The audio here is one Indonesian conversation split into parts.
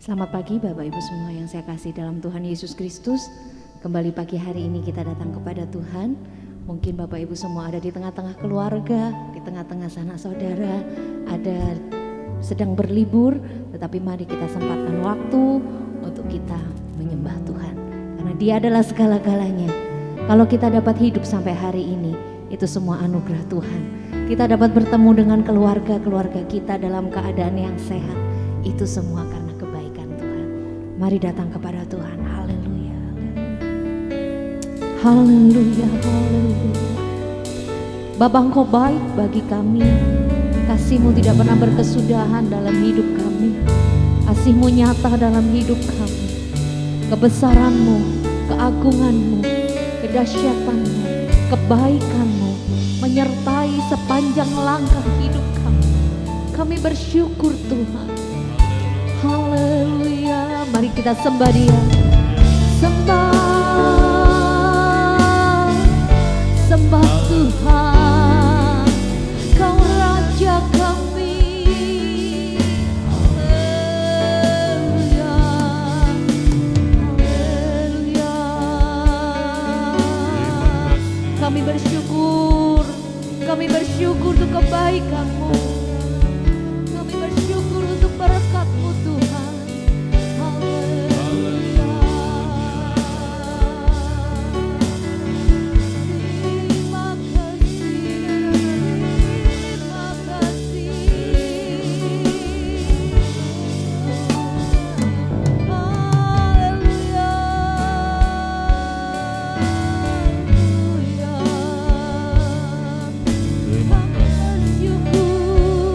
Selamat pagi Bapak Ibu semua yang saya kasih dalam Tuhan Yesus Kristus. Kembali pagi hari ini kita datang kepada Tuhan. Mungkin Bapak Ibu semua ada di tengah-tengah keluarga, di tengah-tengah sanak saudara, ada sedang berlibur, tetapi mari kita sempatkan waktu untuk kita menyembah Tuhan. Karena Dia adalah segala-galanya. Kalau kita dapat hidup sampai hari ini, itu semua anugerah Tuhan. Kita dapat bertemu dengan keluarga-keluarga kita dalam keadaan yang sehat. Itu semua karena kebaikan Tuhan. Mari datang kepada Tuhan. Haleluya. Haleluya. Haleluya. Bapa, Engkau baik bagi kami. Kasih-Mu tidak pernah berkesudahan dalam hidup kami. Kasih-Mu nyata dalam hidup kami. Kebesaran-Mu, keagungan-Mu, kedahsyatan-Mu, kebaikan-Mu menyertai sepanjang langkah hidup kami. Kami bersyukur Tuhan. Haleluya. Mari kita sembah Dia. Sembah, sembah Tuhan, Kau Raja kami. Haleluya, haleluya. Kami bersyukur untuk kebaikan-Mu. Kami bersyukur untuk berkat-Mu Tuhan. Haleluya. Terima kasih, terima kasih. Haleluya, haleluya. Kami bersyukur.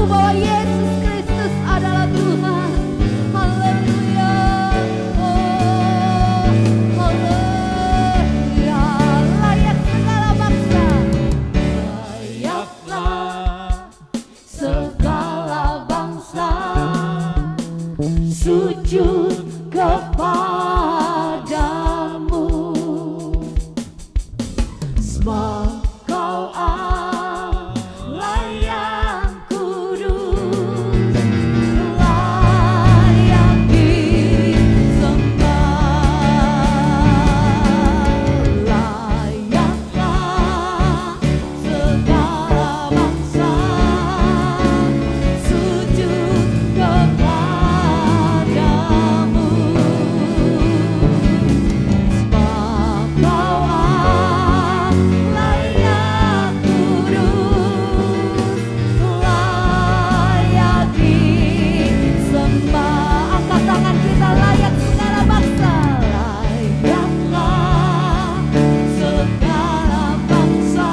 bahwa Yesus Kristus adalah Tuhan. Haleluya. Oh, haleluya. Layak segala bangsa. Layaklah segala bangsa sujud kepadamu. Sebab Kau Allah yang kudus, layak disembah. Layaklah segala bangsa sujud kepadamu. Sebab Kau Allah yang kudus, layak disembah. Angkat tangan kita, layak segala bangsa. Layaklah segala bangsa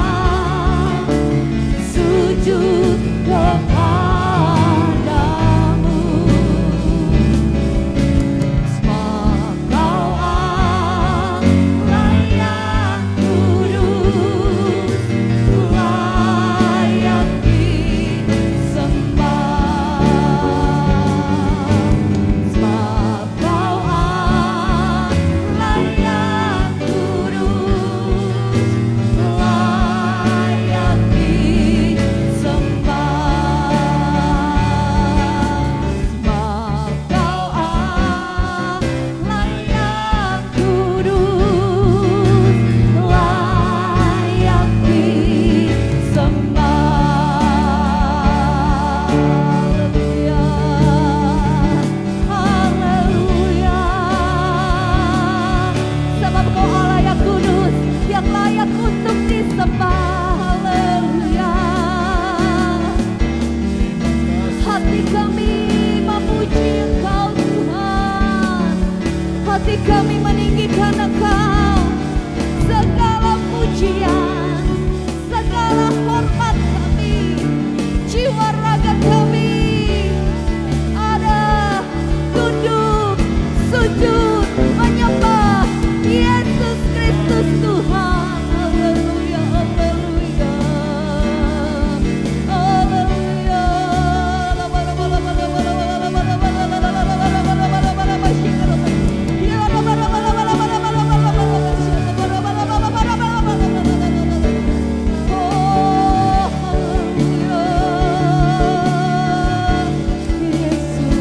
sujud kepadamu. Sebab Kau Allah yang kudus, layak disembah. Sebab Kau Allah yang kudus, layak disembah. Sebab Kau Allah yang kudus, layak disembah. Haleluya, haleluya. Sebab Kau Allah yang kudus, yang layak untuk disembah. Haleluya. Hati kami memuji Engkau Tuhan, hati kami meninggikan Engkau. Segala pujian, segala hormat kami, jiwa raga kami ada tunduk, sujud, menyembah Yesus Kristus Tuhan. Haleluya, haleluya, haleluya. Oh, Yesus.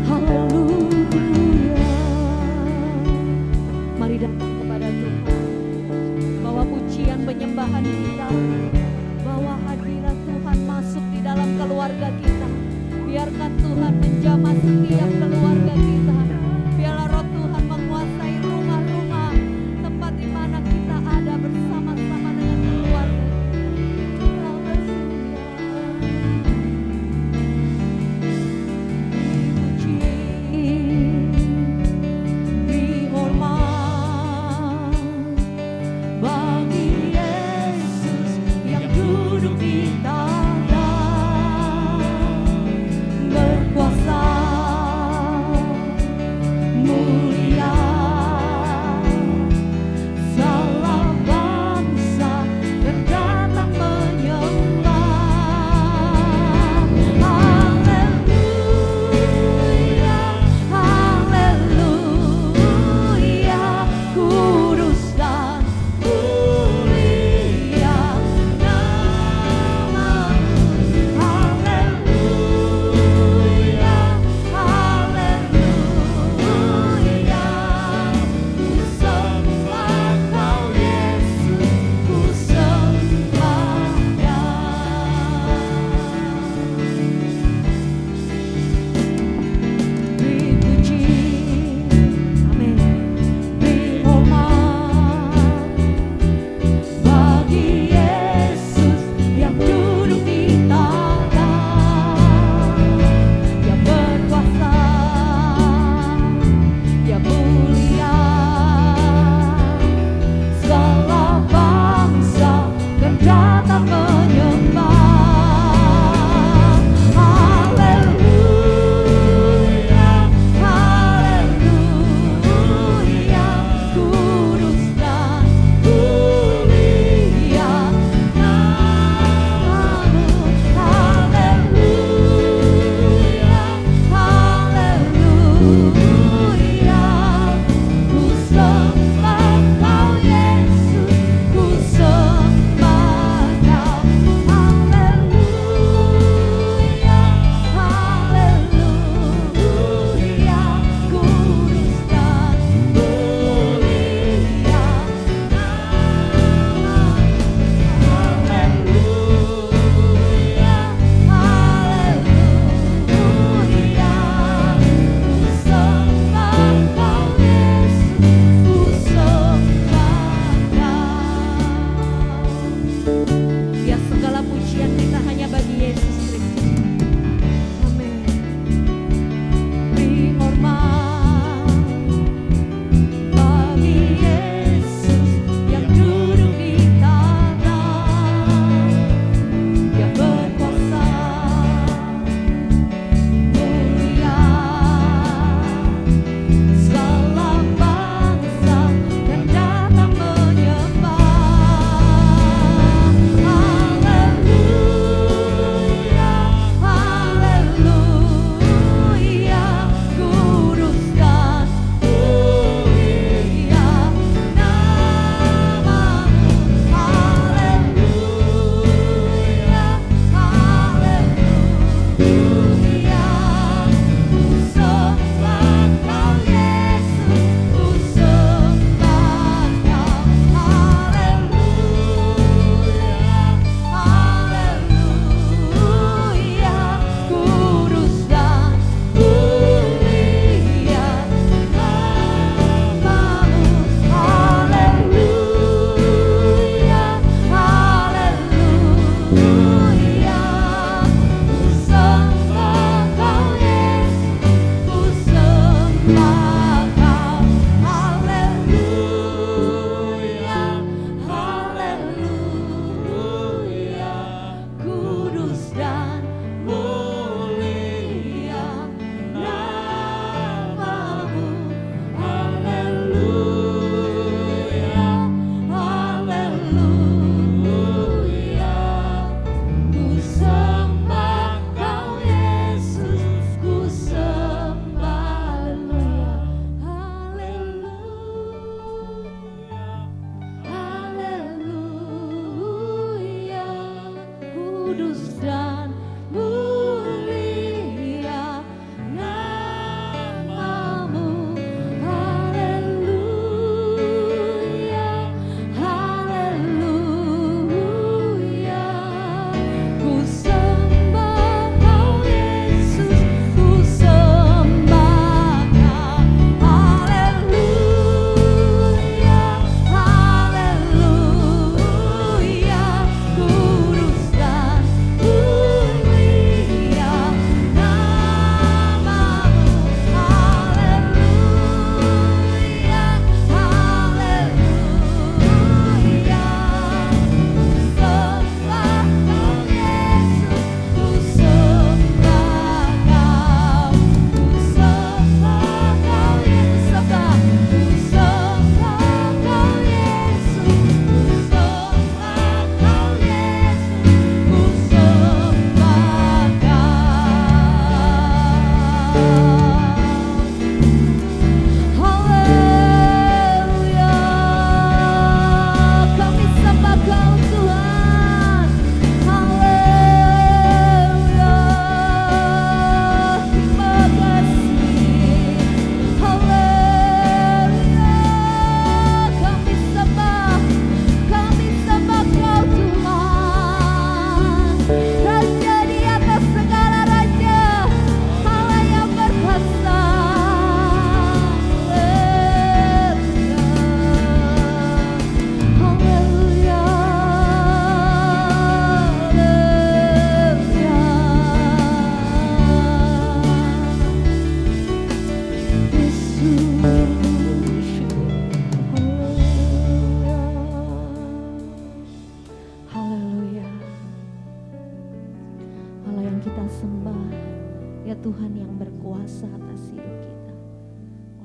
Haleluya. Mari datang kepada Tuhan, bawa pujian penyembahan kita, bawa hadirat Tuhan masuk di dalam keluarga kita. Biarkan Tuhan menjamah setiap keluarga kita. Biarlah roh Tuhan menguasai rumah-rumah, tempat di mana kita ada bersama-sama dengan keluarga. Dihormat bagi Yesus yang duduk di tahta, berkuasa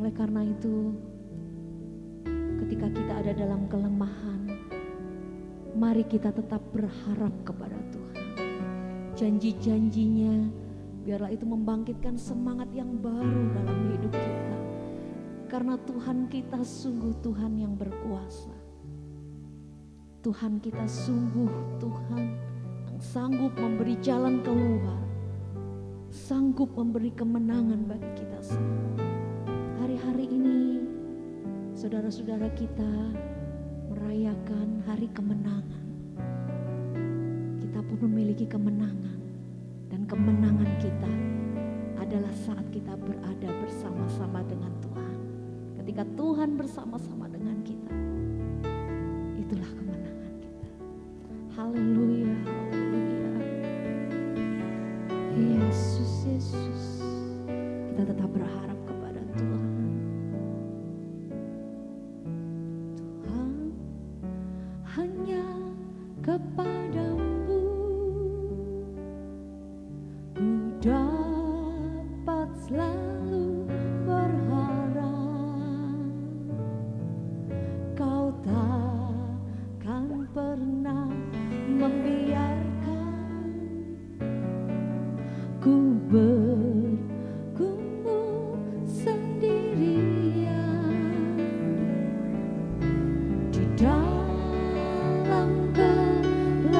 Oleh karena itu, ketika kita ada dalam kelemahan, mari kita tetap berharap kepada Tuhan. Janji-janjinya, biarlah itu membangkitkan semangat yang baru dalam hidup kita. Karena Tuhan kita sungguh Tuhan yang berkuasa. Tuhan kita sungguh Tuhan yang sanggup memberi jalan keluar, sanggup memberi kemenangan bagi kita semua. Hari-hari ini saudara-saudara kita merayakan hari kemenangan. Kita pun memiliki kemenangan, dan kemenangan kita adalah saat kita berada bersama-sama dengan Tuhan. Ketika Tuhan bersama-sama dengan kita, itulah kemenangan kita. Haleluya, haleluya. Yesus, Yesus. Kita tetap berharap kepada Tuhan. Tuhan, hanya kepadamu ku dapat selalu berharap. Kau takkan pernah membiarkan ku bergumul sendirian di dalam gelap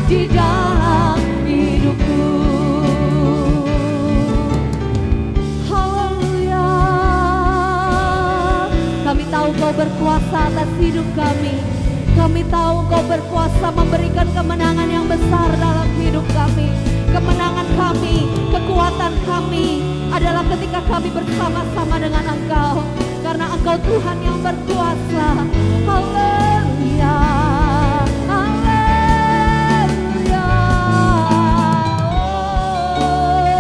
di dalam hidupku. Haleluya. Kami tahu Kau berkuasa atas hidup kami. Kami tahu Kau berkuasa memberikan kemenangan yang besar dalam hidup kami. Kemenangan kami, kekuatan kami adalah ketika kami bersama-sama dengan Engkau. Karena Engkau Tuhan yang berkuasa. Haleluya. Haleluya. Oh,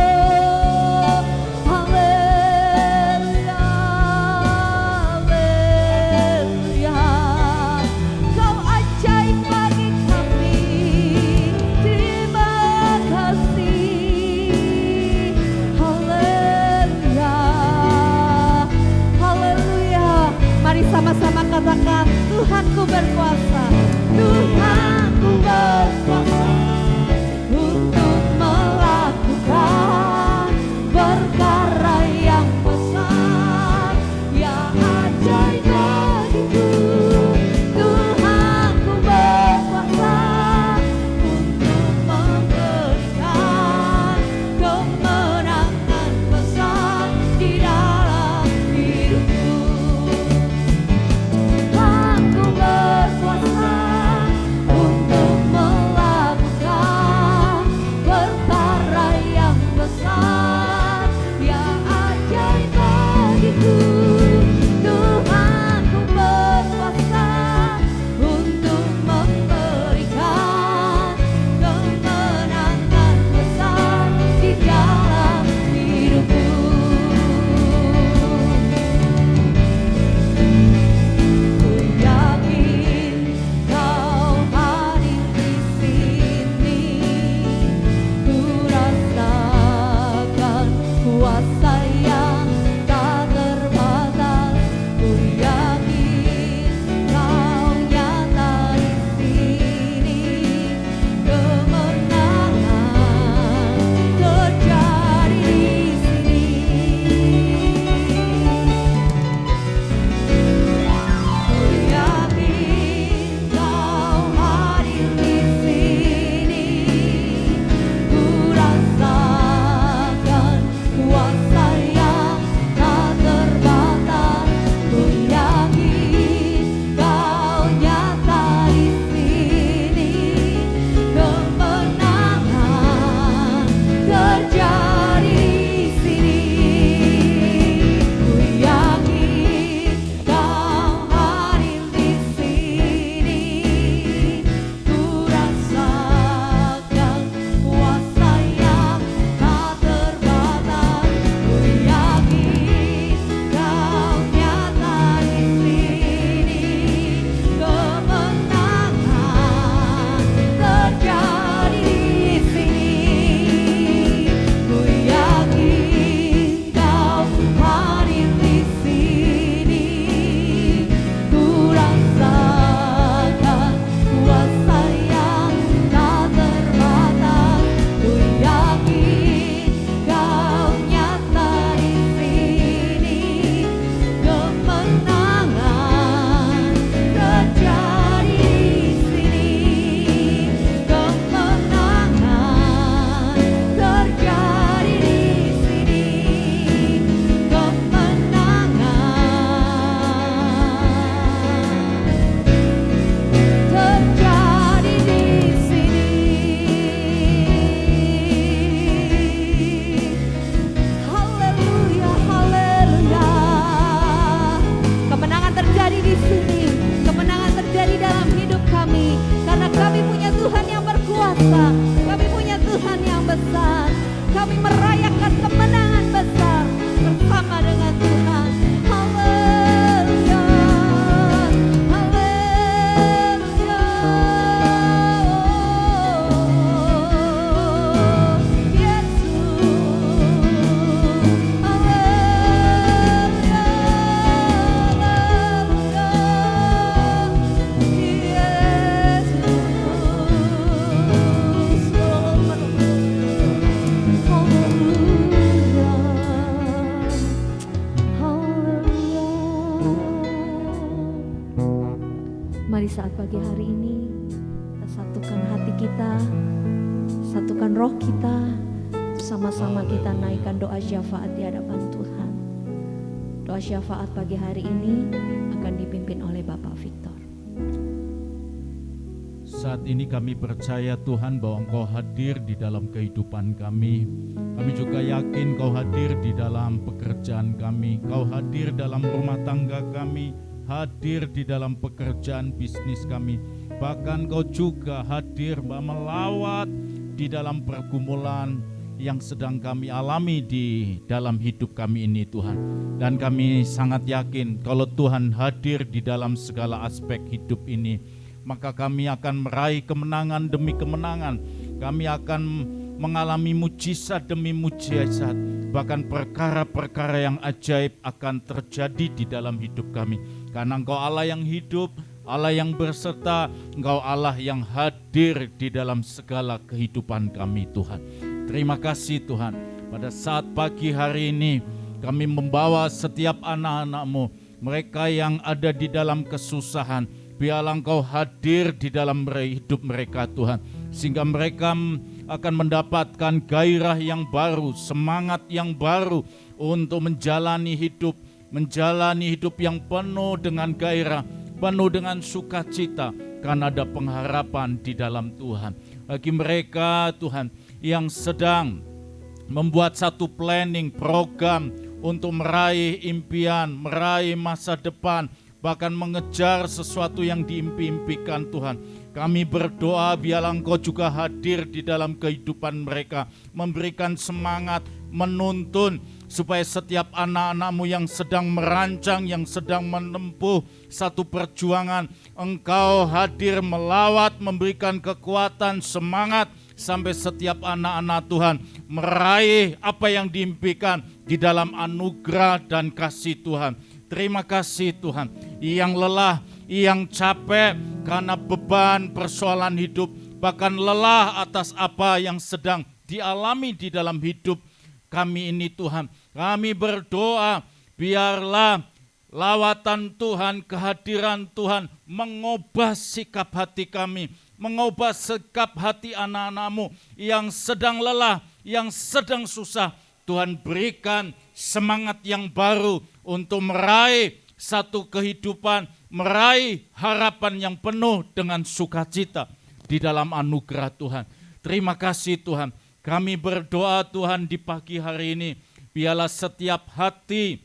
haleluya. Haleluya. Kau ajaib bagi kami. Terima kasih. Haleluya. Haleluya. Mari sama-sama katakan, Tuhanku berkuasa. Tuhanku berkuasa untuk melakukan perkara yang besar, yang ajaib bagiku. Tuhanku berkuasa untuk memberikan kemenangan besar di dalam hidupku. Tuhanku berkuasa untuk melakukan perkara yang besar, yang ajaib bagiku. Tuhanku berkuasa untuk memberikan kemenangan besar di dalam hidupku. Ku yakin Kau hadir di sini. Ku rasakan kuasa yang tak terbatas. Ku yakin Kau nyata di sini. Kemenangan terjadi di sini. Ku yakin Kau hadir di sini. Ku rasakan kuasa yang tak terbatas. Ku yakin Kau nyata di sini. Kemenangan terjadi di sini. Ku yakin Kau hadir di sini. Ku rasakan kuasa yang tak terbatas. Ku yakin Kau nyata di sini. Kemenangan terjadi di sini. Ku yakin Kau hadir di sini. Ku rasakan kuasa yang tak terbatas. Ku yakin Kau nyata di sini. Kemenangan terjadi di sini. Kemenangan terjadi di sini. Kemenangan terjadi di sini. Haleluya, haleluya. Kemenangan terjadi di sini. Kemenangan terjadi dalam hidup kami. Karena kami punya Tuhan yang berkuasa. Kami punya Tuhan yang besar. Kami merayakan kemenangan besar bersama dengan Tuhan. Haleluya. Haleluya. Yesus. Haleluya. Mari saat pagi hari ini kita satukan hati kita satukan roh kita, sama-sama kita naikkan doa syafaat di hadapan Tuhan. Doa syafaat pagi hari ini akan dipimpin oleh Bapak Victor. Saat ini kami percaya Tuhan bahwa Engkau hadir di dalam kehidupan kami. Kami juga yakin Kau hadir di dalam pekerjaan kami. Kau hadir dalam rumah tangga kami, hadir di dalam pekerjaan bisnis kami. Bahkan Kau juga hadir melawat di dalam pergumulan yang sedang kami alami di dalam hidup kami ini Tuhan. Dan kami sangat yakin kalau Tuhan hadir di dalam segala aspek hidup ini, maka kami akan meraih kemenangan demi kemenangan. Kami akan mengalami mujizat demi mujizat. Bahkan perkara-perkara yang ajaib akan terjadi di dalam hidup kami. Karena Engkau Allah yang hidup, Allah yang berserta, Engkau Allah yang hadir di dalam segala kehidupan kami Tuhan. Terima kasih Tuhan, pada saat pagi hari ini kami membawa setiap anak-anak-Mu, mereka yang ada di dalam kesusahan. Biarlah Engkau hadir di dalam hidup mereka Tuhan, sehingga mereka akan mendapatkan gairah yang baru, semangat yang baru untuk menjalani hidup yang penuh dengan gairah, penuh dengan sukacita, karena ada pengharapan di dalam Tuhan. Bagi mereka Tuhan yang sedang membuat satu planning, program untuk meraih impian, meraih masa depan, bahkan mengejar sesuatu yang diimpi-impikan Tuhan. Kami berdoa biarlah Engkau juga hadir di dalam kehidupan mereka, memberikan semangat, menuntun, supaya setiap anak-anak-Mu yang sedang merancang, yang sedang menempuh satu perjuangan, Engkau hadir melawat, memberikan kekuatan, semangat, sampai setiap anak-anak Tuhan meraih apa yang diimpikan di dalam anugerah dan kasih Tuhan. Terima kasih Tuhan, yang lelah, yang capek karena beban persoalan hidup, bahkan lelah atas apa yang sedang dialami di dalam hidup kami ini Tuhan. Kami berdoa biarlah lawatan Tuhan, kehadiran Tuhan mengubah sikap hati kami, mengubah sikap hati anak-anak-Mu yang sedang lelah, yang sedang susah. Tuhan berikan semangat yang baru untuk meraih satu kehidupan, meraih harapan yang penuh dengan sukacita di dalam anugerah Tuhan. Terima kasih Tuhan. Kami berdoa Tuhan di pagi hari ini, biarlah setiap hati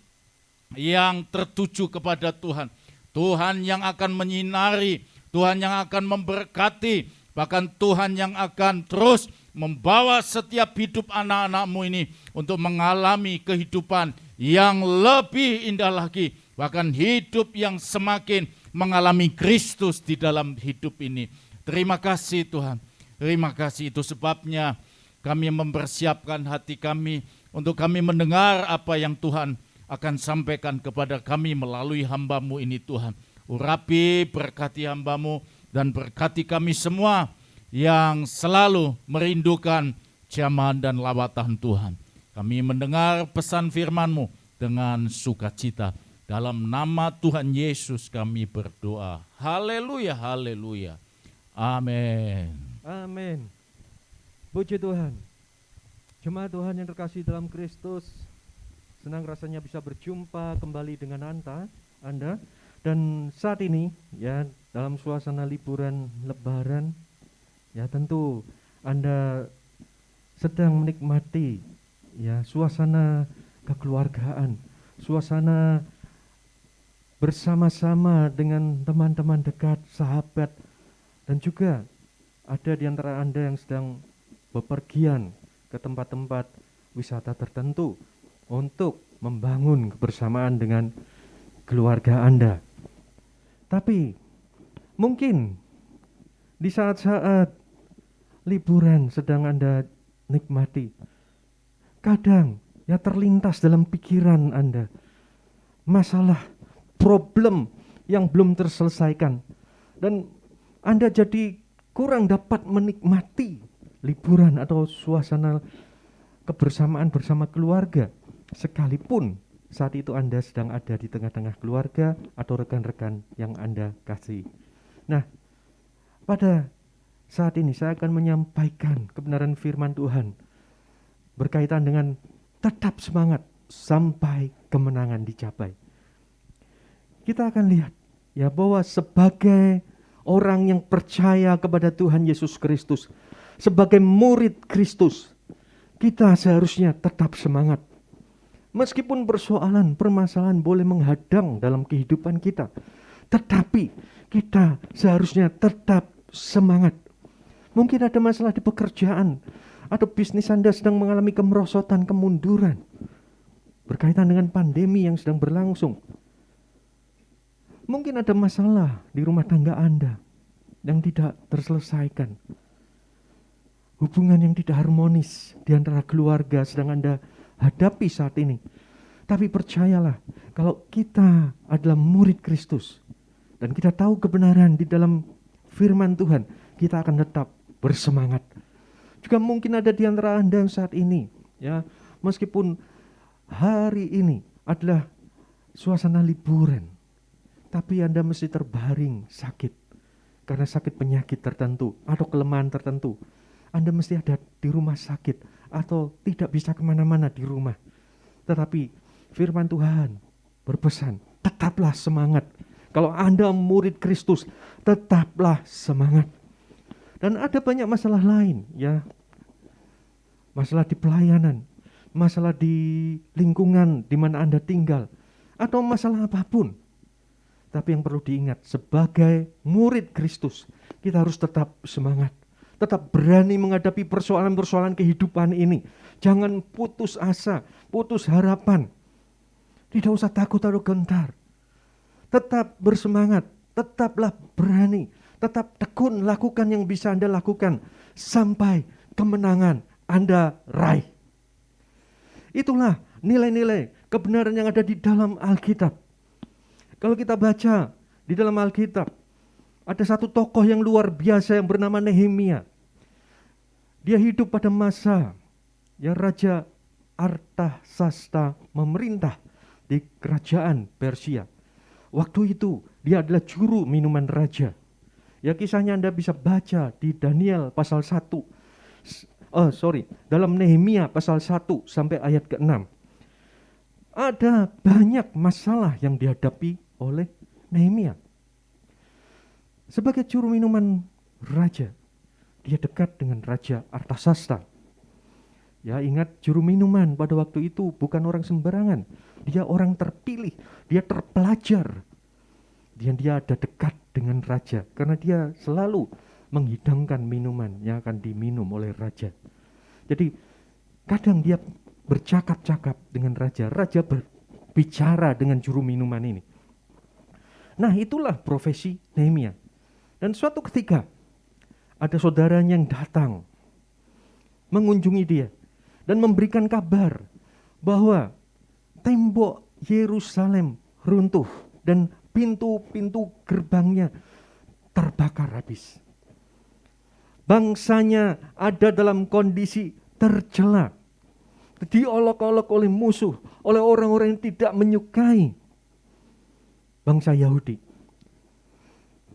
yang tertuju kepada Tuhan, Tuhan yang akan menyinari, Tuhan yang akan memberkati, bahkan Tuhan yang akan terus membawa setiap hidup anak-anak-Mu ini untuk mengalami kehidupan yang lebih indah lagi, bahkan hidup yang semakin mengalami Kristus di dalam hidup ini. Terima kasih Tuhan, terima kasih. Itu sebabnya kami mempersiapkan hati kami untuk kami mendengar apa yang Tuhan akan sampaikan kepada kami melalui hamba-Mu ini Tuhan. Urapi, berkati hamba-Mu, dan berkati kami semua yang selalu merindukan jamahan dan lawatan Tuhan. Kami mendengar pesan firman-Mu dengan sukacita. Dalam nama Tuhan Yesus kami berdoa. Haleluya, haleluya. Amin. Amin. Puji Tuhan. Jemaat Tuhan yang terkasih dalam Kristus, senang rasanya bisa berjumpa kembali dengan Anda. Dan saat ini ya, dalam suasana liburan Lebaran, ya tentu Anda sedang menikmati ya suasana kekeluargaan, suasana bersama-sama dengan teman-teman dekat, sahabat, dan juga ada di antara Anda yang sedang bepergian ke tempat-tempat wisata tertentu untuk membangun kebersamaan dengan keluarga Anda. Tapi mungkin di saat-saat liburan sedang Anda nikmati, kadang ya terlintas dalam pikiran Anda masalah, problem yang belum terselesaikan, dan Anda jadi kurang dapat menikmati liburan atau suasana kebersamaan bersama keluarga, sekalipun saat itu Anda sedang ada di tengah-tengah keluarga atau rekan-rekan yang Anda kasih. Nah, pada saat ini saya akan menyampaikan kebenaran firman Tuhan berkaitan dengan tetap semangat sampai kemenangan dicapai. Kita akan lihat ya bahwa sebagai orang yang percaya kepada Tuhan Yesus Kristus, sebagai murid Kristus, kita seharusnya tetap semangat. Meskipun persoalan, permasalahan boleh menghadang dalam kehidupan kita, tetapi kita seharusnya tetap semangat. Mungkin ada masalah di pekerjaan, atau bisnis Anda sedang mengalami kemerosotan, kemunduran, berkaitan dengan pandemi yang sedang berlangsung. Mungkin ada masalah di rumah tangga Anda yang tidak terselesaikan. Hubungan yang tidak harmonis di antara keluarga sedang Anda hadapi saat ini. Tapi percayalah, kalau kita adalah murid Kristus dan kita tahu kebenaran di dalam firman Tuhan, kita akan tetap bersemangat. Juga mungkin ada di antara Anda yang saat ini, ya, meskipun hari ini adalah suasana liburan, tapi Anda mesti terbaring sakit karena sakit penyakit tertentu atau kelemahan tertentu. Anda mesti ada di rumah sakit atau tidak bisa kemana-mana di rumah. Tetapi firman Tuhan berpesan, tetaplah semangat. Kalau Anda murid Kristus, tetaplah semangat. Dan ada banyak masalah lain, ya. Masalah di pelayanan, masalah di lingkungan di mana Anda tinggal, atau masalah apapun. Tapi yang perlu diingat, sebagai murid Kristus, kita harus tetap semangat. Tetap berani menghadapi persoalan-persoalan kehidupan ini. Jangan putus asa, putus harapan. Tidak usah takut atau gentar. Tetap bersemangat, tetaplah berani, tetap tekun lakukan yang bisa Anda lakukan sampai kemenangan Anda raih. Itulah nilai-nilai kebenaran yang ada di dalam Alkitab. Kalau kita baca di dalam Alkitab, ada satu tokoh yang luar biasa yang bernama Nehemia. Dia hidup pada masa ya Raja Artasasta memerintah di kerajaan Persia. Waktu itu dia adalah juru minuman raja. Ya, kisahnya Anda bisa baca di Daniel pasal 1. Dalam Nehemia pasal 1 sampai ayat ke-6. Ada banyak masalah yang dihadapi oleh Nehemia. Sebagai juru minuman raja, dia dekat dengan Raja Artasasta. Ya, ingat, juru minuman pada waktu itu bukan orang sembarangan. Dia orang terpilih, dia terpelajar. Dan dia ada dekat dengan raja karena dia selalu menghidangkan minuman yang akan diminum oleh raja. Jadi kadang dia bercakap-cakap dengan raja, raja berbicara dengan juru minuman ini. Nah, itulah profesi Nehemia. Dan suatu ketika ada saudaranya yang datang mengunjungi dia dan memberikan kabar bahwa tembok Yerusalem runtuh dan pintu-pintu gerbangnya terbakar habis. Bangsanya ada dalam kondisi tercela, diolok-olok oleh musuh, oleh orang-orang yang tidak menyukai bangsa Yahudi.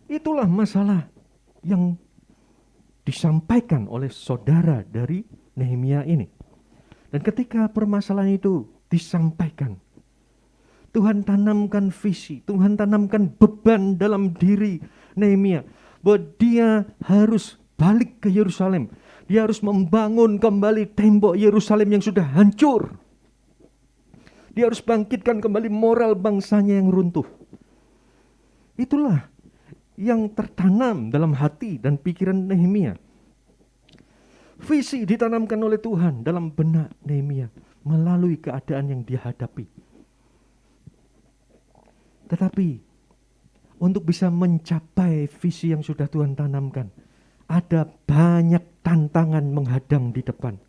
Itulah masalah yang disampaikan oleh saudara dari Nehemia ini. Dan ketika permasalahan itu disampaikan, Tuhan tanamkan visi, Tuhan tanamkan beban dalam diri Nehemia bahwa dia harus balik ke Yerusalem. Dia harus membangun kembali tembok Yerusalem yang sudah hancur. Dia harus bangkitkan kembali moral bangsanya yang runtuh. Itulah yang tertanam dalam hati dan pikiran Nehemia. Visi ditanamkan oleh Tuhan dalam benak Nehemia melalui keadaan yang dia hadapi. Tetapi untuk bisa mencapai visi yang sudah Tuhan tanamkan, ada banyak tantangan menghadang di depan.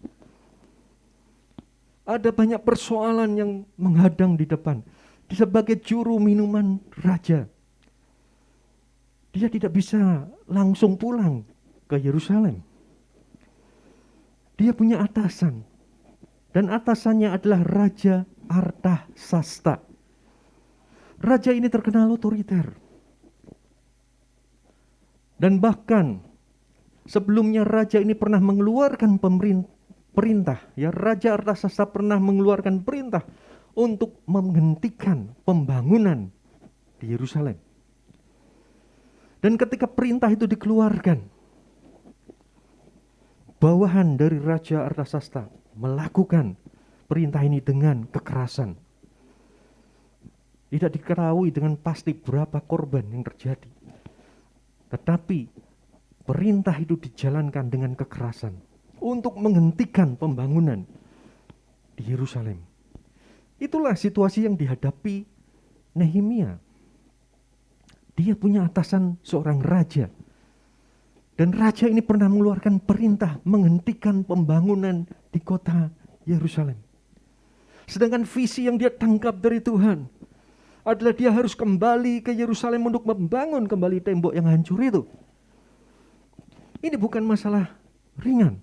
Ada banyak persoalan yang menghadang di depan. Sebagai juru minuman raja, dia tidak bisa langsung pulang ke Yerusalem. Dia punya atasan, dan atasannya adalah Raja Artasasta. Raja ini terkenal otoriter. Dan bahkan Sebelumnya raja ini pernah mengeluarkan perintah, ya, Raja Artasasta pernah mengeluarkan perintah untuk menghentikan pembangunan di Yerusalem. Dan ketika perintah itu dikeluarkan, bawahan dari Raja Artasasta melakukan perintah ini dengan kekerasan. Tidak diketahui dengan pasti berapa korban yang terjadi. Tetapi perintah itu dijalankan dengan kekerasan untuk menghentikan pembangunan di Yerusalem. Itulah situasi yang dihadapi Nehemia. Dia punya atasan seorang raja. Dan raja ini pernah mengeluarkan perintah menghentikan pembangunan di kota Yerusalem. Sedangkan visi yang dia tangkap dari Tuhan adalah dia harus kembali ke Yerusalem untuk membangun kembali tembok yang hancur itu. Ini bukan masalah ringan.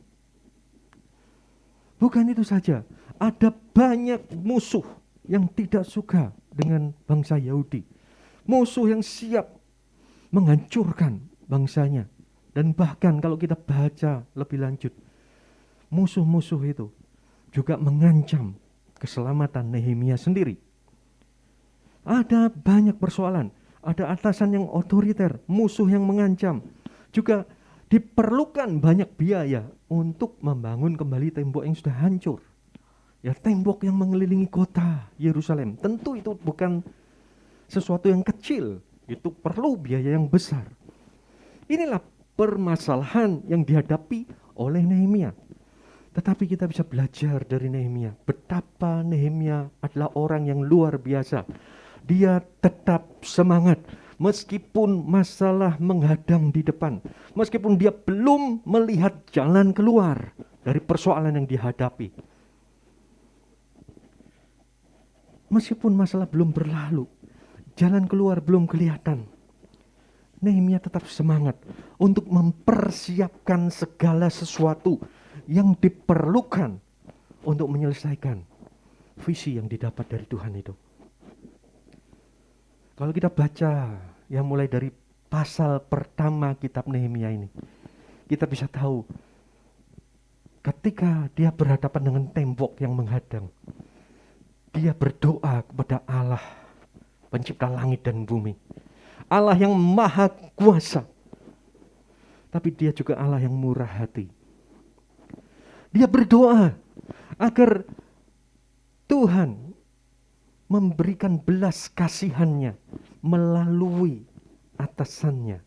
Bukan itu saja, ada banyak musuh yang tidak suka dengan bangsa Yahudi. Musuh yang siap menghancurkan bangsanya. Dan bahkan kalau kita baca lebih lanjut, musuh-musuh itu juga mengancam keselamatan Nehemia sendiri. Ada banyak persoalan, ada atasan yang otoriter, musuh yang mengancam. Juga diperlukan banyak biaya untuk membangun kembali tembok yang sudah hancur. Ya, tembok yang mengelilingi kota Yerusalem. Tentu itu bukan sesuatu yang kecil, itu perlu biaya yang besar. Inilah permasalahan yang dihadapi oleh Nehemia. Tetapi kita bisa belajar dari Nehemia, betapa Nehemia adalah orang yang luar biasa. Dia tetap semangat meskipun masalah menghadang di depan, meskipun dia belum melihat jalan keluar dari persoalan yang dihadapi. Meskipun masalah belum berlalu, jalan keluar belum kelihatan, Nehemia tetap semangat untuk mempersiapkan segala sesuatu yang diperlukan untuk menyelesaikan visi yang didapat dari Tuhan itu. Kalau kita baca yang mulai dari pasal pertama kitab Nehemia ini, kita bisa tahu ketika dia berhadapan dengan tembok yang menghadang, dia berdoa kepada Allah, pencipta langit dan bumi, Allah yang maha kuasa. Tapi dia juga Allah yang murah hati. Dia berdoa agar Tuhan memberikan belas kasihannya melalui atasannya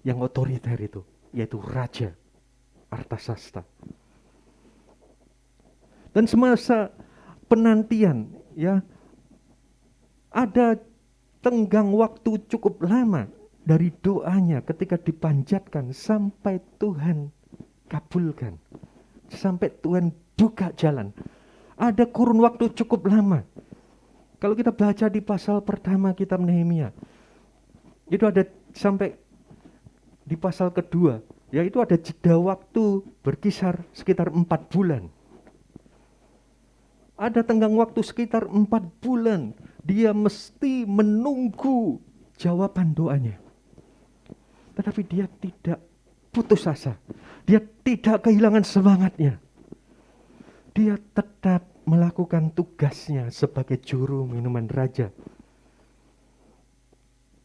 yang otoriter itu, yaitu Raja Artasasta. Dan semasa penantian, ya, ada tenggang waktu cukup lama dari doanya ketika dipanjatkan sampai Tuhan kabulkan, sampai Tuhan buka jalan. Ada kurun waktu cukup lama. Kalau kita baca di pasal pertama kitab Nehemia, itu ada sampai di pasal kedua, yaitu ada jeda waktu berkisar sekitar 4 bulan. Ada tenggang waktu sekitar 4 bulan. Dia mesti menunggu jawaban doanya. Tetapi dia tidak putus asa. Dia tidak kehilangan semangatnya. Dia tetap melakukan tugasnya sebagai juru minuman raja.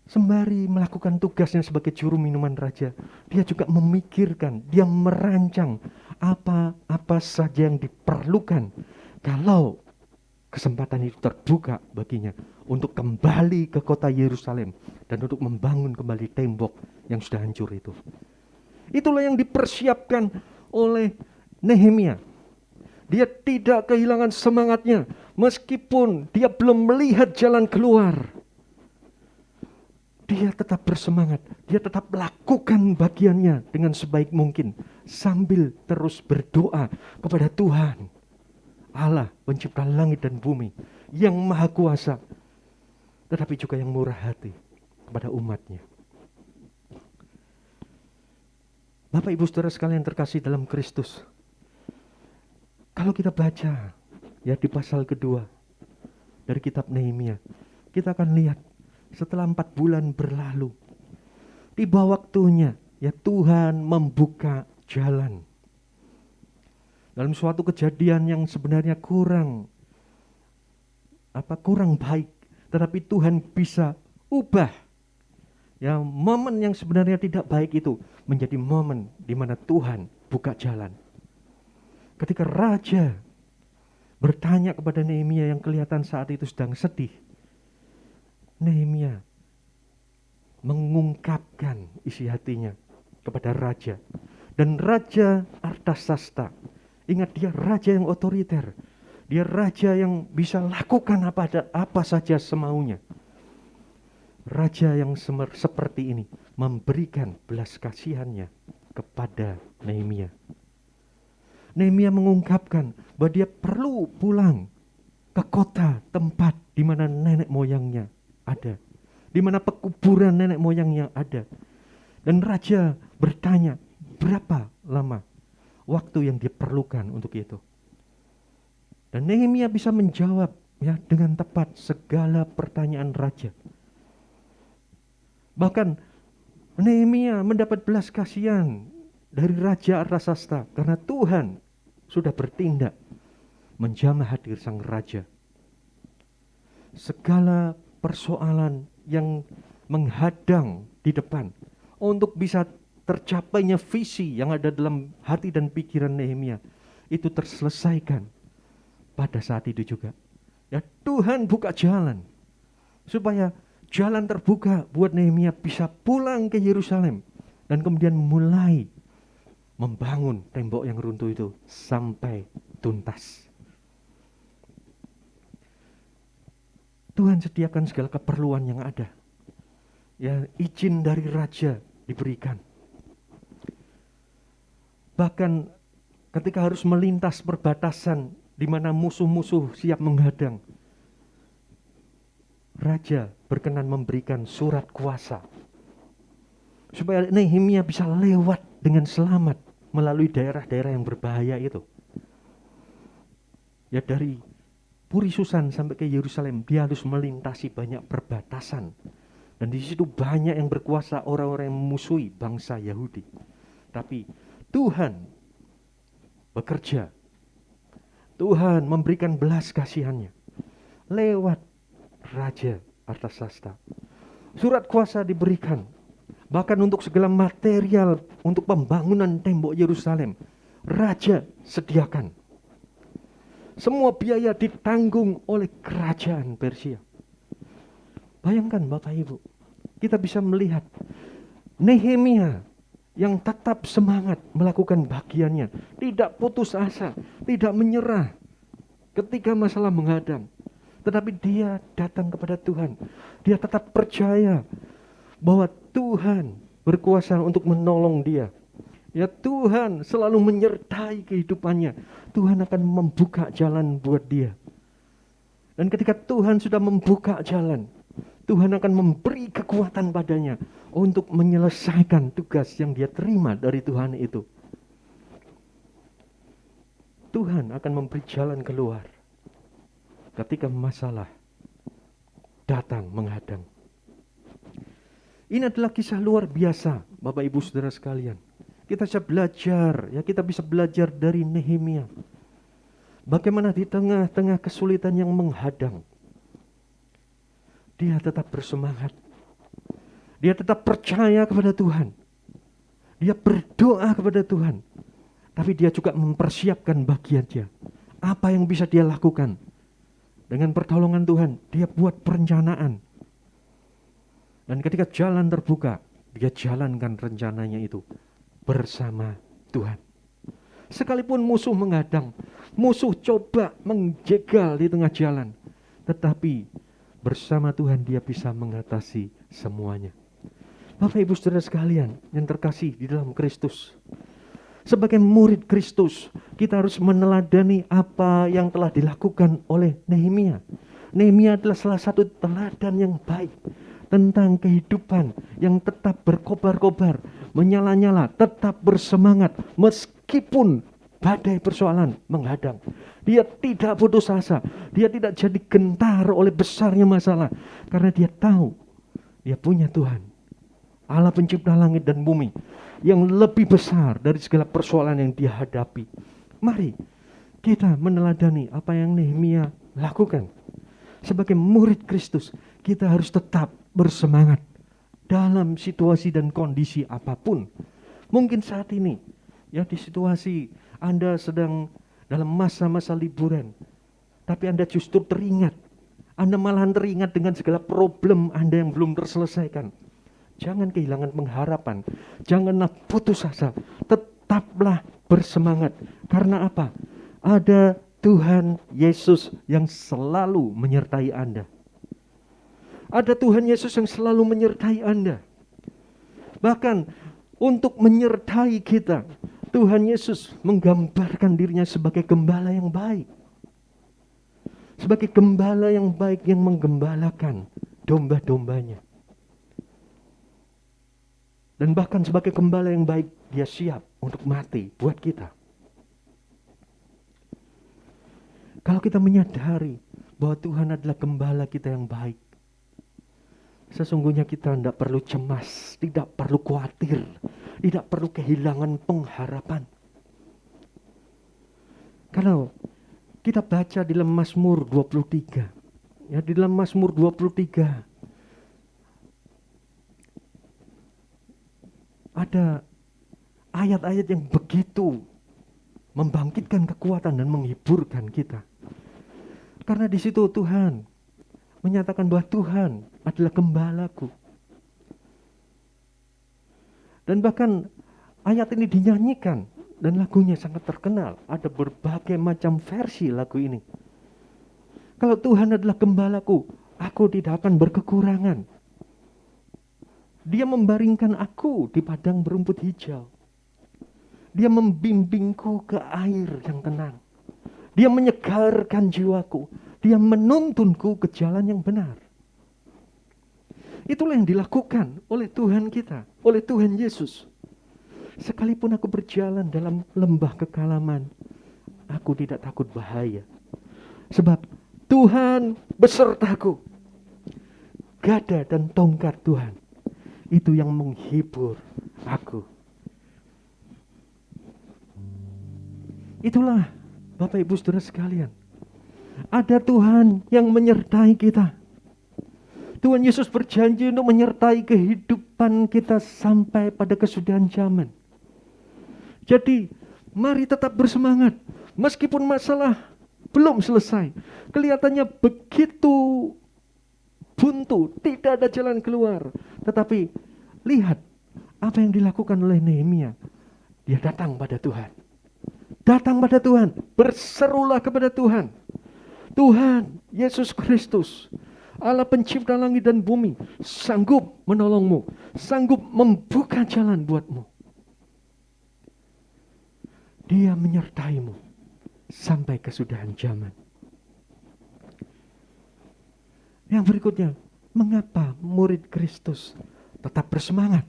Sembari melakukan tugasnya sebagai juru minuman raja, dia juga memikirkan, dia merancang apa-apa saja yang diperlukan kalau kesempatan itu terbuka baginya untuk kembali ke kota Yerusalem dan untuk membangun kembali tembok yang sudah hancur itu. Itulah yang dipersiapkan oleh Nehemia. Dia tidak kehilangan semangatnya meskipun dia belum melihat jalan keluar. Dia tetap bersemangat, dia tetap melakukan bagiannya dengan sebaik mungkin sambil terus berdoa kepada Tuhan, Allah pencipta langit dan bumi yang maha kuasa, tetapi juga yang murah hati kepada umatnya. Bapak Ibu Saudara sekalian terkasih dalam Kristus, kalau kita baca ya di pasal kedua dari kitab Nehemia, kita akan lihat setelah 4 bulan berlalu, tiba waktunya Ya, Tuhan membuka jalan. Dalam suatu kejadian yang sebenarnya kurang baik, tetapi Tuhan bisa ubah. Ya, momen yang sebenarnya tidak baik itu menjadi momen di mana Tuhan buka jalan. Ketika raja bertanya kepada Nehemia yang kelihatan saat itu sedang sedih, Nehemia mengungkapkan isi hatinya kepada raja. Dan Raja Artasasta, ingat, dia raja yang otoriter. Dia raja yang bisa lakukan apa saja semaunya. Raja yang seperti ini memberikan belas kasihannya kepada Nehemia. Nehemia mengungkapkan bahwa dia perlu pulang ke kota tempat di mana nenek moyangnya ada, di mana pekuburan nenek moyangnya ada. Dan raja bertanya berapa lama waktu yang diperlukan untuk itu. Dan Nehemia bisa menjawab ya dengan tepat segala pertanyaan raja. Bahkan Nehemia mendapat belas kasihan dari Raja Artasasta karena Tuhan sudah bertindak menjamah hati sang raja. Segala persoalan yang menghadang di depan untuk bisa tercapainya visi yang ada dalam hati dan pikiran Nehemia itu terselesaikan pada saat itu juga. Ya, Tuhan buka jalan supaya jalan terbuka buat Nehemia bisa pulang ke Yerusalem dan kemudian mulai membangun tembok yang runtuh itu sampai tuntas. Tuhan sediakan segala keperluan yang ada. Ya, izin dari raja diberikan. Bahkan ketika harus melintas perbatasan di mana musuh-musuh siap menghadang, raja berkenan memberikan surat kuasa supaya Nehemia bisa lewat dengan selamat melalui daerah-daerah yang berbahaya itu. Ya, dari Puri Susan sampai ke Yerusalem dia harus melintasi banyak perbatasan. Dan di situ banyak yang berkuasa, orang-orang yang memusuhi bangsa Yahudi. Tapi Tuhan bekerja. Tuhan memberikan belas kasihannya lewat Raja Artasasta. Surat kuasa diberikan, bahkan untuk segala material untuk pembangunan tembok Yerusalem, raja sediakan. Semua biaya ditanggung oleh kerajaan Persia. Bayangkan Bapak Ibu, kita bisa melihat Nehemia yang tetap semangat melakukan bagiannya, tidak putus asa, tidak menyerah ketika masalah menghadang. Tetapi dia datang kepada Tuhan. Dia tetap percaya bahwa Tuhan berkuasa untuk menolong dia. Ya, Tuhan selalu menyertai kehidupannya. Tuhan akan membuka jalan buat dia. Dan ketika Tuhan sudah membuka jalan, Tuhan akan memberi kekuatan padanya untuk menyelesaikan tugas yang dia terima dari Tuhan itu. Tuhan akan memberi jalan keluar ketika masalah datang menghadang. Ini adalah kisah luar biasa, Bapak Ibu Saudara sekalian. Kita bisa belajar dari Nehemia. Bagaimana di tengah-tengah kesulitan yang menghadang, dia tetap bersemangat. Dia tetap percaya kepada Tuhan. Dia berdoa kepada Tuhan. Tapi dia juga mempersiapkan bagiannya. Apa yang bisa dia lakukan? Dengan pertolongan Tuhan, dia buat perencanaan. Dan ketika jalan terbuka, dia jalankan rencananya itu bersama Tuhan. Sekalipun musuh menghadang, musuh coba menjegal di tengah jalan, tetapi bersama Tuhan dia bisa mengatasi semuanya. Bapak Ibu Saudara sekalian yang terkasih di dalam Kristus, sebagai murid Kristus, kita harus meneladani apa yang telah dilakukan oleh Nehemia. Nehemia adalah salah satu teladan yang baik tentang kehidupan yang tetap berkobar-kobar, menyala-nyala, tetap bersemangat meskipun badai persoalan menghadang. Dia tidak putus asa, dia tidak jadi gentar oleh besarnya masalah, karena dia tahu dia punya Tuhan, Allah pencipta langit dan bumi, yang lebih besar dari segala persoalan yang dia hadapi. Mari kita meneladani apa yang Nehemia lakukan. Sebagai murid Kristus, kita harus tetap bersemangat dalam situasi dan kondisi apapun. Mungkin saat ini, ya, di situasi Anda sedang dalam masa-masa liburan, tapi Anda justru teringat, Anda malahan teringat dengan segala problem Anda yang belum terselesaikan. Jangan kehilangan pengharapan, janganlah putus asa, tetaplah bersemangat. Karena apa? Ada Tuhan Yesus yang selalu menyertai Anda. Ada Tuhan Yesus yang selalu menyertai Anda. Bahkan untuk menyertai kita, Tuhan Yesus menggambarkan dirinya sebagai gembala yang baik. Sebagai gembala yang baik yang menggembalakan domba-dombanya. Dan bahkan sebagai gembala yang baik, dia siap untuk mati buat kita. Kalau kita menyadari bahwa Tuhan adalah gembala kita yang baik, sesungguhnya kita tidak perlu cemas, tidak perlu khawatir, tidak perlu kehilangan pengharapan. Kalau kita baca di dalam Mazmur 23, ya, di dalam Mazmur 23 ada ayat-ayat yang begitu membangkitkan kekuatan dan menghiburkan kita. Karena di situ Tuhan menyatakan bahwa Tuhan adalah gembalaku. Dan bahkan ayat ini dinyanyikan dan lagunya sangat terkenal. Ada berbagai macam versi lagu ini. Kalau Tuhan adalah gembalaku, aku tidak akan berkekurangan. Dia membaringkan aku di padang berumput hijau. Dia membimbingku ke air yang tenang. Dia menyegarkan jiwaku. Dia menuntunku ke jalan yang benar. Itulah yang dilakukan oleh Tuhan kita, oleh Tuhan Yesus. Sekalipun aku berjalan dalam lembah kekalaman, aku tidak takut bahaya. Sebab Tuhan besertaku. Gada dan tongkat Tuhan, itu yang menghibur aku. Itulah Bapak Ibu Saudara sekalian, ada Tuhan yang menyertai kita. Tuhan Yesus berjanji untuk menyertai kehidupan kita sampai pada kesudahan zaman. Jadi mari tetap bersemangat. Meskipun masalah belum selesai, kelihatannya begitu buntu, tidak ada jalan keluar. Tetapi lihat apa yang dilakukan oleh Nehemia. Dia datang pada Tuhan. Datang pada Tuhan, berserulah kepada Tuhan. Tuhan Yesus Kristus, Allah pencipta langit dan bumi, sanggup menolongmu, sanggup membuka jalan buatmu. Dia menyertaimu sampai kesudahan zaman. Yang berikutnya, mengapa murid Kristus tetap bersemangat?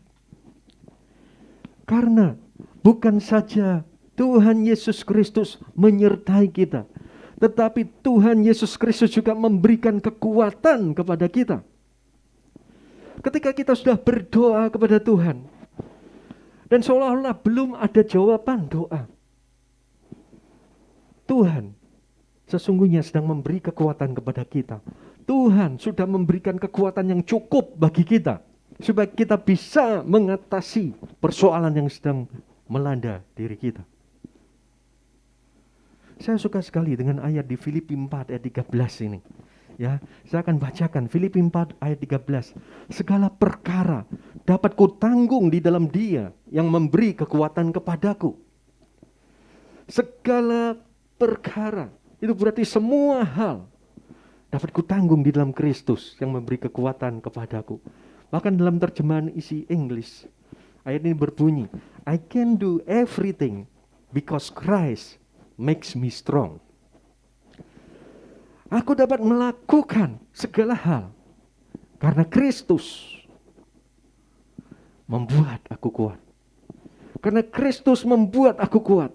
Karena bukan saja Tuhan Yesus Kristus menyertai kita, tetapi Tuhan Yesus Kristus juga memberikan kekuatan kepada kita. Ketika kita sudah berdoa kepada Tuhan, dan seolah-olah belum ada jawaban doa, Tuhan sesungguhnya sedang memberi kekuatan kepada kita. Tuhan sudah memberikan kekuatan yang cukup bagi kita, supaya kita bisa mengatasi persoalan yang sedang melanda diri kita. Saya suka sekali dengan ayat di Filipi 4 ayat 13 ini. Ya, saya akan bacakan Filipi 4 ayat 13. Segala perkara dapat kutanggung di dalam Dia yang memberi kekuatan kepadaku. Segala perkara, itu berarti semua hal dapat kutanggung di dalam Kristus yang memberi kekuatan kepadaku. Bahkan dalam terjemahan isi English, ayat ini berbunyi, I can do everything because Christ makes me strong. Aku dapat melakukan segala hal karena Kristus membuat aku kuat. Karena Kristus membuat aku kuat.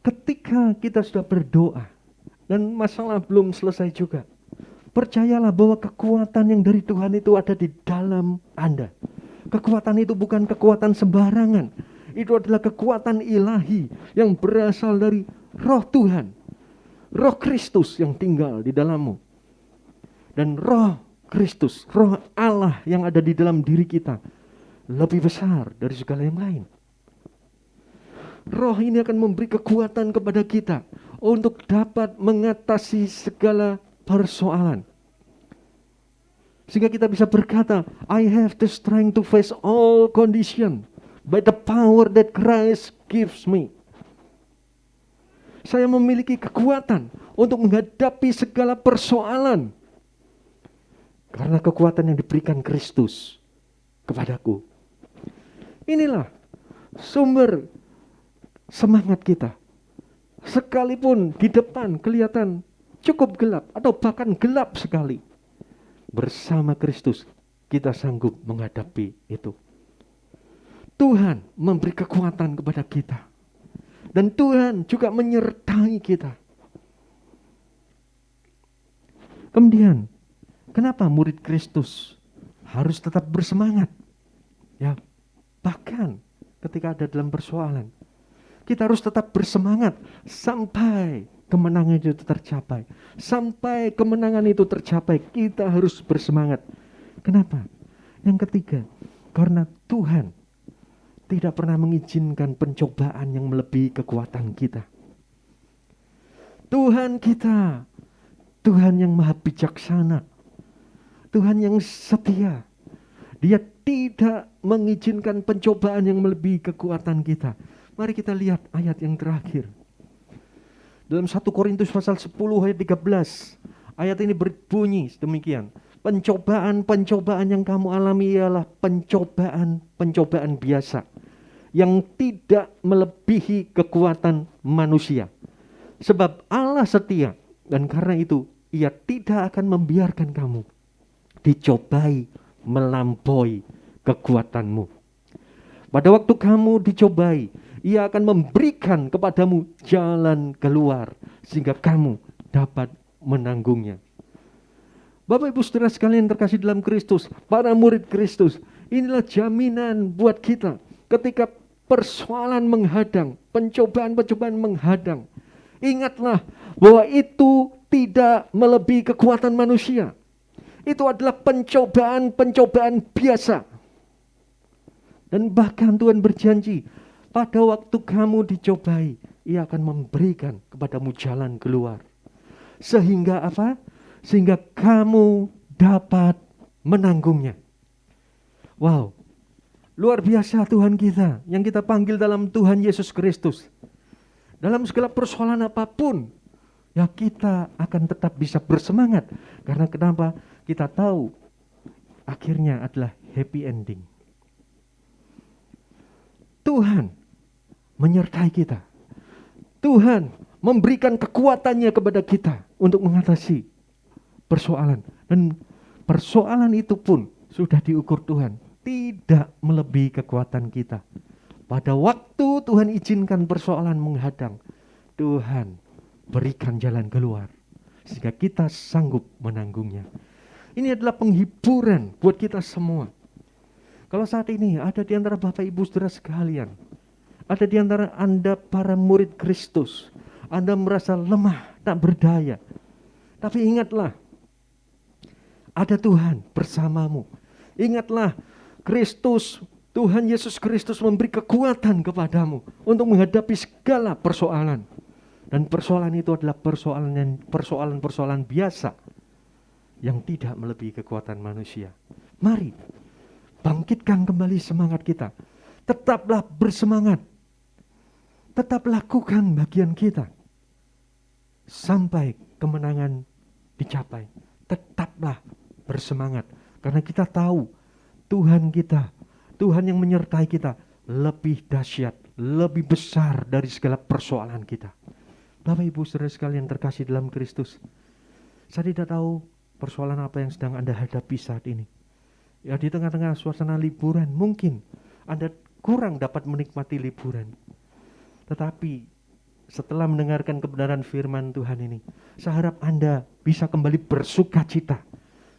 Ketika kita sudah berdoa dan masalah belum selesai juga, percayalah bahwa kekuatan yang dari Tuhan itu ada di dalam Anda. Kekuatan itu bukan kekuatan sembarangan. Itu adalah kekuatan ilahi yang berasal dari Roh Tuhan. Roh Kristus yang tinggal di dalammu. Dan Roh Kristus, Roh Allah yang ada di dalam diri kita lebih besar dari segala yang lain. Roh ini akan memberi kekuatan kepada kita untuk dapat mengatasi segala persoalan. Sehingga kita bisa berkata, I have the strength to face all condition by the power that Christ gives me. Saya memiliki kekuatan untuk menghadapi segala persoalan karena kekuatan yang diberikan Kristus kepadaku. Inilah sumber semangat kita. Sekalipun di depan kelihatan cukup gelap atau bahkan gelap sekali, bersama Kristus kita sanggup menghadapi itu. Tuhan memberi kekuatan kepada kita. Dan Tuhan juga menyertai kita. Kemudian, kenapa murid Kristus harus tetap bersemangat? Ya, bahkan ketika ada dalam persoalan, kita harus tetap bersemangat sampai kemenangan itu tercapai. Sampai kemenangan itu tercapai, kita harus bersemangat. Kenapa? Yang ketiga, karena Tuhan tidak pernah mengizinkan pencobaan yang melebihi kekuatan kita. Tuhan kita, Tuhan yang maha bijaksana, Tuhan yang setia. Dia tidak mengizinkan pencobaan yang melebihi kekuatan kita. Mari kita lihat ayat yang terakhir. Dalam 1 Korintus pasal 10 ayat 13. Ayat ini berbunyi demikian. Pencobaan-pencobaan yang kamu alami ialah pencobaan-pencobaan biasa. Yang tidak melebihi kekuatan manusia. Sebab Allah setia. Dan karena itu Ia tidak akan membiarkan kamu dicobai melampaui kekuatanmu. Pada waktu kamu dicobai, Ia akan memberikan kepadamu jalan keluar sehingga kamu dapat menanggungnya. Bapak Ibu Saudara sekalian terkasih dalam Kristus, para murid Kristus, inilah jaminan buat kita ketika persoalan menghadang, pencobaan-pencobaan menghadang. Ingatlah bahwa itu tidak melebihi kekuatan manusia. Itu adalah pencobaan-pencobaan biasa. Dan bahkan Tuhan berjanji, pada waktu kamu dicobai, Ia akan memberikan kepadamu jalan keluar. Sehingga apa? Sehingga kamu dapat menanggungnya. Wow, luar biasa Tuhan kita, yang kita panggil dalam Tuhan Yesus Kristus. Dalam segala persoalan apapun, ya kita akan tetap bisa bersemangat. Karena kenapa? Kita tahu akhirnya adalah happy ending. Tuhan menyertai kita. Tuhan memberikan kekuatannya kepada kita untuk mengatasi persoalan. Dan persoalan itu pun sudah diukur Tuhan. Tidak melebihi kekuatan kita. Pada waktu Tuhan izinkan persoalan menghadang, Tuhan berikan jalan keluar. Sehingga kita sanggup menanggungnya. Ini adalah penghiburan buat kita semua. Kalau saat ini ada di antara Bapak Ibu Saudara sekalian, ada di antara Anda para murid Kristus, Anda merasa lemah, tak berdaya. Tapi ingatlah, ada Tuhan bersamamu. Ingatlah, Kristus, Tuhan Yesus Kristus memberi kekuatan kepadamu untuk menghadapi segala persoalan. Dan persoalan itu adalah persoalan-persoalan biasa yang tidak melebihi kekuatan manusia. Mari bangkitkan kembali semangat kita. Tetaplah bersemangat. Tetap lakukan bagian kita sampai kemenangan dicapai. Tetaplah bersemangat karena kita tahu Tuhan kita, Tuhan yang menyertai kita lebih dahsyat, lebih besar dari segala persoalan kita. Bapak Ibu Saudara sekalian terkasih dalam Kristus, saya tidak tahu persoalan apa yang sedang Anda hadapi saat ini. Ya, di tengah-tengah suasana liburan mungkin Anda kurang dapat menikmati liburan. Tetapi setelah mendengarkan kebenaran firman Tuhan ini, saya harap Anda bisa kembali bersuka cita.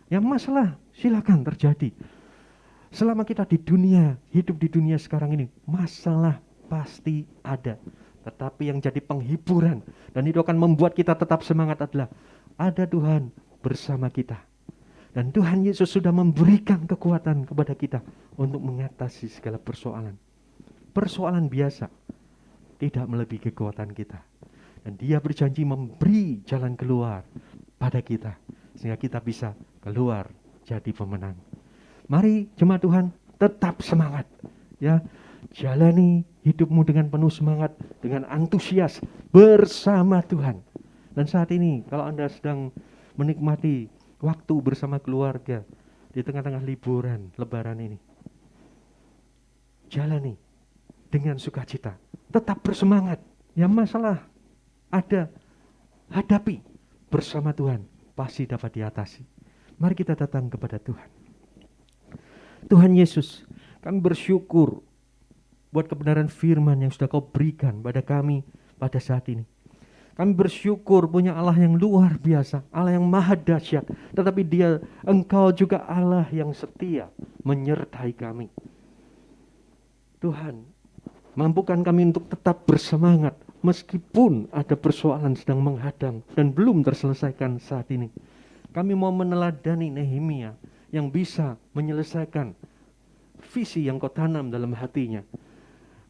Yang masalah silakan terjadi. Selama kita di dunia, hidup di dunia sekarang ini, masalah pasti ada. Tetapi yang jadi penghiburan dan itu akan membuat kita tetap semangat adalah ada Tuhan bersama kita. Dan Tuhan Yesus sudah memberikan kekuatan kepada kita untuk mengatasi segala persoalan. Persoalan biasa tidak melebihi kekuatan kita. Dan Dia berjanji memberi jalan keluar pada kita sehingga kita bisa keluar jadi pemenang. Mari jemaat Tuhan tetap semangat, ya. Jalani hidupmu dengan penuh semangat, dengan antusias bersama Tuhan. Dan saat ini kalau Anda sedang menikmati waktu bersama keluarga di tengah-tengah liburan lebaran ini, jalani dengan sukacita, tetap bersemangat. Ya, masalah ada, hadapi bersama Tuhan, pasti dapat diatasi. Mari kita datang kepada Tuhan. Tuhan Yesus, kami bersyukur buat kebenaran firman yang sudah Kau berikan pada kami pada saat ini. Kami bersyukur punya Allah yang luar biasa, Allah yang maha dahsyat, tetapi Engkau juga Allah yang setia menyertai kami. Tuhan, mampukan kami untuk tetap bersemangat meskipun ada persoalan sedang menghadang dan belum terselesaikan saat ini. Kami mau meneladani Nehemia yang bisa menyelesaikan visi yang Kau tanam dalam hatinya.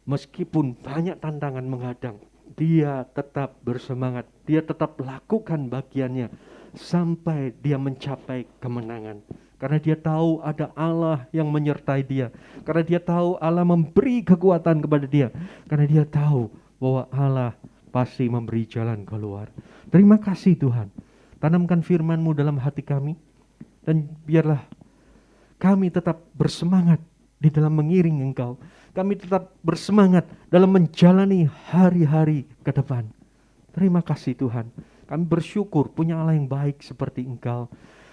Meskipun banyak tantangan menghadang, dia tetap bersemangat, dia tetap lakukan bagiannya sampai dia mencapai kemenangan. Karena dia tahu ada Allah yang menyertai dia, karena dia tahu Allah memberi kekuatan kepada dia, karena dia tahu bahwa Allah pasti memberi jalan keluar. Terima kasih Tuhan, tanamkan firman-Mu dalam hati kami, dan biarlah kami tetap bersemangat di dalam mengiring Engkau. Kami tetap bersemangat dalam menjalani hari-hari ke depan. Terima kasih Tuhan. Kami bersyukur punya Allah yang baik seperti Engkau.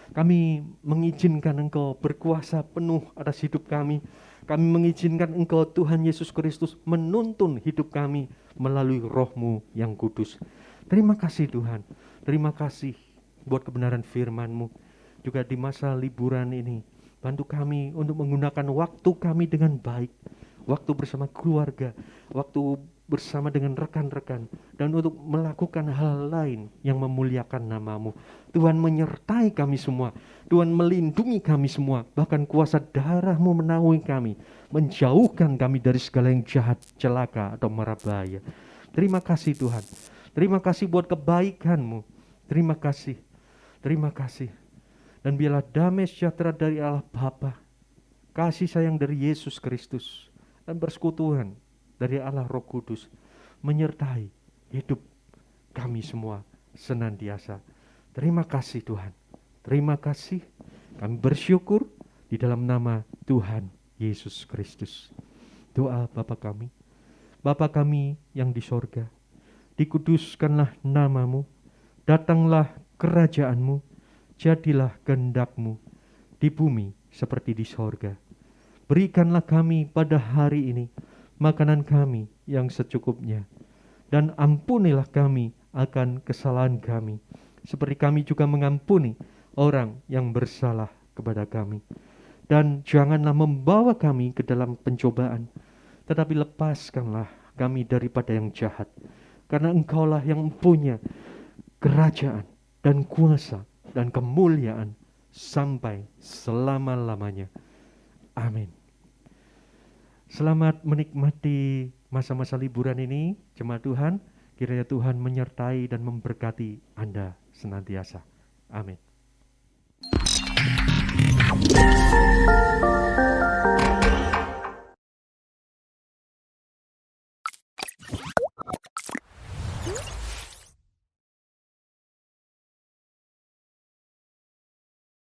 Kami mengizinkan Engkau berkuasa penuh atas hidup kami. Kami mengizinkan Engkau Tuhan Yesus Kristus menuntun hidup kami melalui Roh-Mu yang kudus. Terima kasih Tuhan. Terima kasih buat kebenaran firman-Mu. Juga di masa liburan ini, bantu kami untuk menggunakan waktu kami dengan baik. Waktu bersama keluarga, waktu bersama dengan rekan-rekan, dan untuk melakukan hal lain yang memuliakan nama-Mu. Tuhan menyertai kami semua, Tuhan melindungi kami semua, bahkan kuasa darah-Mu menaungi kami, menjauhkan kami dari segala yang jahat, celaka, atau mara bahaya. Terima kasih Tuhan, terima kasih buat kebaikan-Mu, terima kasih, terima kasih. Dan biarlah damai sejahtera dari Allah Bapa, kasih sayang dari Yesus Kristus, dan persekutuan dari Allah Roh Kudus menyertai hidup kami semua senantiasa. Terima kasih Tuhan, terima kasih. Kami bersyukur di dalam nama Tuhan Yesus Kristus. Doa Bapa kami yang di sorga, dikuduskanlah nama-Mu, datanglah kerajaan-Mu, jadilah kehendak-Mu di bumi seperti di sorga. Berikanlah kami pada hari ini makanan kami yang secukupnya, dan ampunilah kami akan kesalahan kami, seperti kami juga mengampuni orang yang bersalah kepada kami. Dan janganlah membawa kami ke dalam pencobaan, tetapi lepaskanlah kami daripada yang jahat, karena Engkaulah yang mempunyai kerajaan dan kuasa dan kemuliaan sampai selama-lamanya. Amin. Selamat menikmati masa-masa liburan ini, jemaat Tuhan. Kiranya Tuhan menyertai dan memberkati Anda senantiasa. Amin.